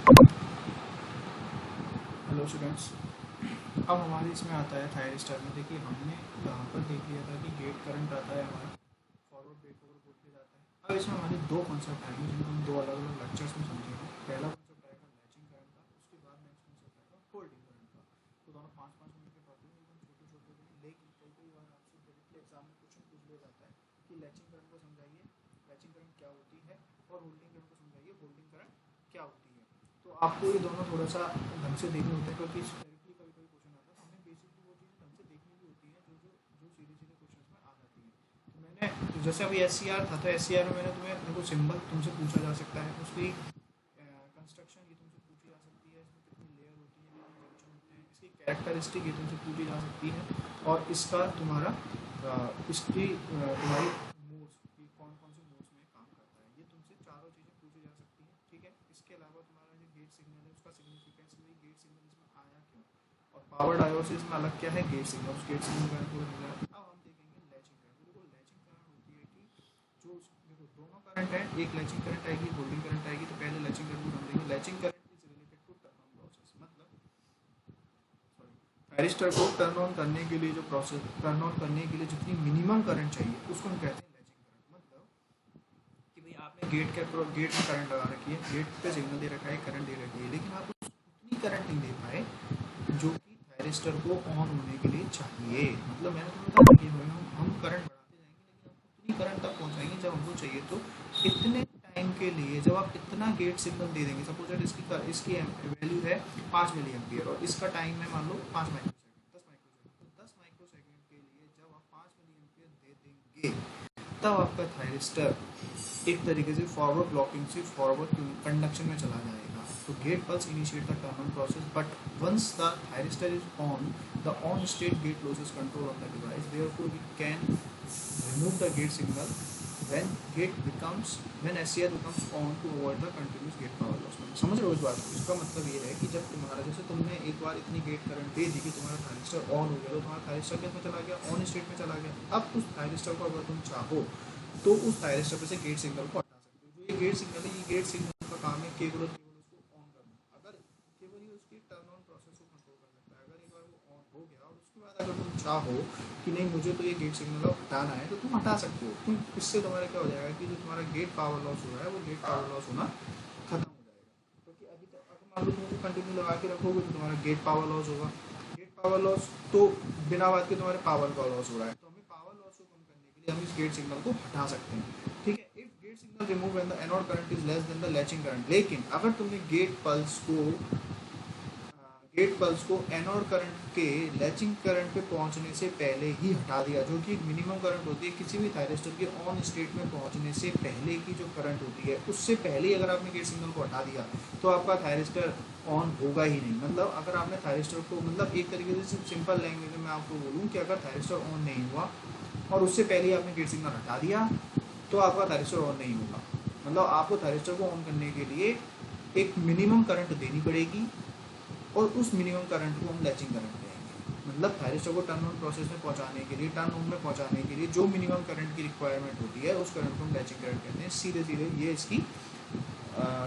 Hello students, अब हमारे इसमें आता है थायरिस्टर में। देखिए हमने यहाँ पर देख लिया था कि गेट करंट आता है हमारा फॉरवर्ड बैकवर्ड बोल के जाता है। अब इसमें हमारे दो कॉन्सेप्ट आएंगे जिनको हम दो अलग अलग लेक्चर्स में समझेंगे। पहला कॉन्सेप्ट आएगा लैचिंग करंट का, उसके बाद नेक्स्ट कॉन्सेप्ट आएगा होल्डिंग करंट का। तो दोनों 5-5 मिनट के टॉपिक एकदम छोटे छोटे होंगे, लेकिन कई कई बार आपसे डायरेक्टली एग्जाम में क्वेश्चन पूछ लिया जाता है कि लैचिंग करंट को समझाइए, लैचिंग करंट क्या होती है, और होल्डिंग करंट को समझाइए, होल्डिंग करंट क्या होती है। तो आपको ये दोनों थोड़ा सा ढंग से देखने होते हैं, क्योंकि डायरेक्टली कभी कभी क्वेश्चन आता है, हमें बेसिकली वो चीज़ ढंग से देखनी भी होती है जो जो जो सीधे सीधे क्वेश्चन में आ जाती है। तो मैंने जैसे अभी SCR था, तो SCR में मैंने तुम्हें देखो सिंबल तुमसे पूछा जा सकता है, उसकी कंस्ट्रक्शन ये तुमसे पूछी जा सकती है, इसमें कितनी लेयर होती है, कितने जंक्शन होते हैं, इसकी कैरेक्टरिस्टिक ये तुमसे पूछी जा सकती है, और इसका तुम्हारा इसकी तुम्हारी मोड्स की कौन कौन से मोड्स में काम करता है, ये तुमसे चारों चीज़ें पूछी जा सकती हैं। ठीक है, इसके अलावा तुम्हारा जो गेट सिग्नल है उसका सिग्निफिकेंस, भाई गेट सिग्नल इसमें आया क्यों, और पावर डायोसिस में अलग क्या है गेट सिग्नल, उस गेट सिग्नल का पूरा मिला है। अब हम देखेंगे लैचिंग करंट। देखो लैचिंग करंट होती है कि जो देखो दोनों करंट है, एक लैचिंग करंट आएगी, होल्डिंग करंट आएगी। तो पहले लैचिंग करंट को समझेंगे। Latching current is related to turn on process, मतलब थायरिस्टर को टर्न ऑन करने के लिए जो प्रोसेस, टर्न ऑन करने के लिए जितनी मिनिमम करंट चाहिए उसको हम कहते हैं लैचिंग करंट। मतलब कि भाई आपने गेट में करंट लगा रखी है, गेट पे सिग्नल दे रखा है, करंट दे रखी है, लेकिन आप उतनी करंट नहीं दे पाए जो कि थायरिस्टर को ऑन होने के लिए चाहिए। मतलब मैंने तुम्हें बताया कि हम करंट बढ़ाते जाएंगे, लेकिन हम उतनी करंट तक पहुंचाएंगे जब हमको चाहिए। तो इतने टाइम के लिए जब आप इतना गेट सिग्नल दे देंगे, सपोज दैट इसकी वैल्यू है 5 मिली एम्पियर और इसका टाइम है मान लो 5 माइक्रोसेकंड, 10 माइक्रोसेकंड, तो 10 माइक्रोसेकंड के लिए जब आप 5 मिली एम्पियर दे देंगे, तब आपका थायरिस्टर एक तरीके से फॉरवर्ड ब्लॉकिंग से फॉरवर्ड कंडक्शन में चला जाएगा। तो gate pulse initiate the turn on process, but once the thyristor is on, the on state gate loses control of the device. Therefore, we can remove the gate signal when SCR becomes on to avoid the continuous gate power loss. समझ रहे हो इस बात को? इसका मतलब ये है कि जब तुम्हारा, जैसे तुमने एक बार इतनी गेट करंट दे दी कि तुम्हारा थायरिस्टर ऑन हो गया, तो तुम्हारा थायरिस्टर किस में चला गया, ऑन स्टेट में चला गया। अब उस थायरिस्टर को अगर तुम चाहो तो उस थायरिस्टर पे से गेट सिग्नल को हटा सकते हो। जो ये गेट सिग्नल है, ये गेट सिग्नल का काम है केवल और केवल उसको ऑन करना। अगर केवल ही उसकी टर्न ऑन प्रोसेस को कंट्रोल कर सकता है। अगर एक बार वो ऑन हो गया और उसके बाद अगर तुम चाहो कि नहीं मुझे तो ये गेट सिग्नल हटाना है, तो तुम हटा सकते हो। तुम इससे तुम्हारा क्या हो जाएगा कि जो तुम्हारा गेट पावर लॉस हो रहा है वो गेट पावर लॉस होना खत्म हो जाएगा। क्योंकि अभी तक अगर मान लो तुम कंटिन्यू लगा के रखोगे तो तुम्हारा गेट पावर लॉस होगा। गेट पावर लॉस तो बिना बात के तुम्हारे पावर का लॉस हो रहा है। तो हमें पावर लॉस को कम करने के लिए हम इस गेट सिग्नल को हटा सकते हैं। ठीक है, if gate signal remove when the anode current is less than the latching current. लेकिन अगर तुमने गेट पल्स को एनोड करंट के लैचिंग करंट पे पहुंचने से पहले ही हटा दिया, जो कि मिनिमम करंट होती है किसी भी थायरिस्टर के ऑन स्टेट में पहुंचने से पहले की जो करंट होती है, उससे पहले ही अगर आपने गेट सिग्नल को हटा दिया तो आपका थायरिस्टर ऑन होगा ही नहीं। मतलब अगर आपने थायरिस्टर को, मतलब एक तरीके से सिंपल लैंग्वेज में मैं आपको बोलूँ कि अगर थायरिस्टर ऑन नहीं हुआ और उससे पहले ही आपने गेट सिग्नल हटा दिया तो आपका थायरिस्टर ऑन नहीं होगा। मतलब आपको थायरिस्टर को ऑन करने के लिए एक मिनिमम करंट देनी पड़ेगी और उस मिनिमम करंट को हम लैचिंग करंट कहेंगे। मतलब थायरिस्टर को टर्न ऑन प्रोसेस में पहुंचाने के लिए, टर्न ऑन में पहुंचाने के लिए जो मिनिमम करंट की रिक्वायरमेंट होती है उस करंट को हम लैचिंग करंट कहते हैं। सीधे सीधे ये इसकी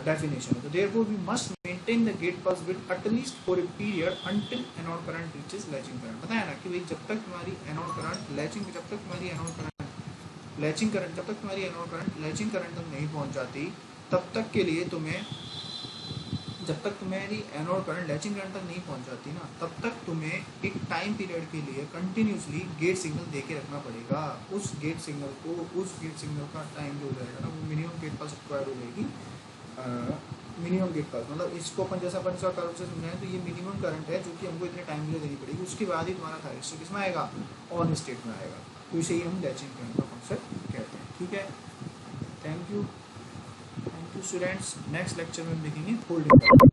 डेफिनेशन है। तो therefore we must maintain the gate pulse with at least for a period until anode current reaches latching current. बताया ना कि भाई जब तक तुम्हारी एनोड करंट लैचिंग तक तुम्हारी एनोड करंट लैचिंग तक नहीं पहुंच जाती, तब तक के लिए तुम्हें, जब तक तुम्हारी एनोड करंट लैचिंग करंट तक नहीं पहुंच जाती ना, तब तक तुम्हें एक टाइम पीरियड के लिए कंटिन्यूसली गेट सिग्नल दे के रखना पड़ेगा। उस गेट सिग्नल का टाइम जो हो जाएगा ना, वो मिनिमम गेट पल्स रिक्वायर्ड हो जाएगी। मिनिमम गेट पल्स मतलब इसको अपन जैसा कर्व से समझाएं तो ये मिनिमम करंट है जो कि हमको इतने टाइम के लिए देनी पड़ेगी। उसके बाद ही तुम्हारा थायरिस्टर किसमें आएगा, ऑन स्टेट में आएगा। तो इसे ही हम लैचिंग करंट का कॉन्सेप्ट कहते हैं। ठीक है, thank you students. Next lecture में हम देखेंगे होल्डिंग करंट।